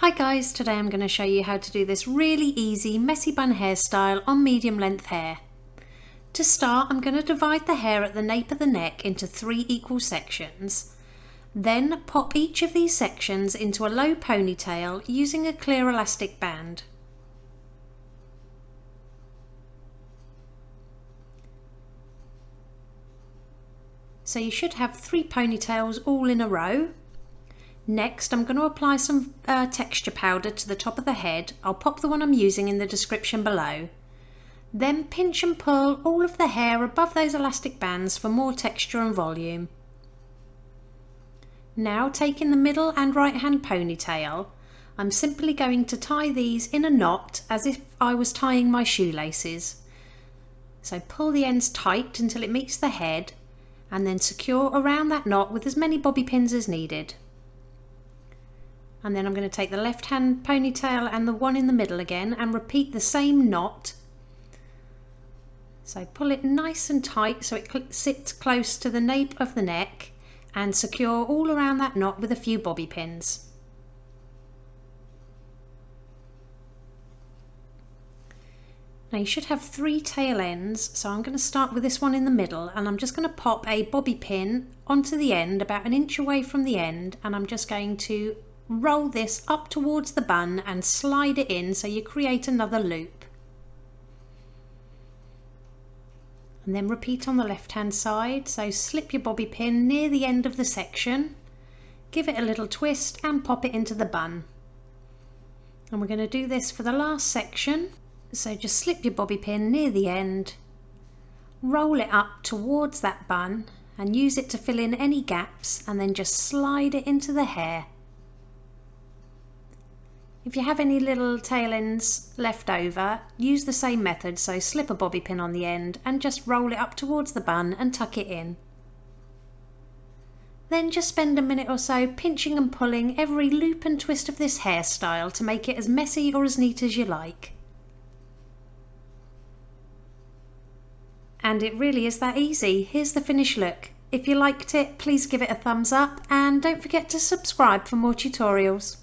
Hi guys, today I'm going to show you how to do this really easy messy bun hairstyle on medium length hair. To start, I'm going to divide the hair at the nape of the neck into 3 equal sections. Then pop each of these sections into a low ponytail using a clear elastic band. So you should have 3 ponytails all in a row. Next, I'm going to apply some texture powder to the top of the head. I'll pop the one I'm using in the description below. Then pinch and pull all of the hair above those elastic bands for more texture and volume. Now, taking the middle and right hand ponytail, I'm simply going to tie these in a knot as if I was tying my shoelaces. So pull the ends tight until it meets the head and then secure around that knot with as many bobby pins as needed. And then I'm going to take the left hand ponytail and the one in the middle again and repeat the same knot. So pull it nice and tight so it sits close to the nape of the neck and secure all around that knot with a few bobby pins. Now you should have 3 tail ends, so I'm going to start with this one in the middle and I'm just going to pop a bobby pin onto the end about an inch away from the end, and I'm just going to roll this up towards the bun and slide it in so you create another loop. And then repeat on the left hand side, so slip your bobby pin near the end of the section, give it a little twist and pop it into the bun. And we're going to do this for the last section, so just slip your bobby pin near the end, roll it up towards that bun and use it to fill in any gaps, and then just slide it into the hair. If you have any little tail ends left over, use the same method, so slip a bobby pin on the end and just roll it up towards the bun and tuck it in. Then just spend a minute or so pinching and pulling every loop and twist of this hairstyle to make it as messy or as neat as you like. And it really is that easy. Here's the finished look. If you liked it, please give it a thumbs up and don't forget to subscribe for more tutorials.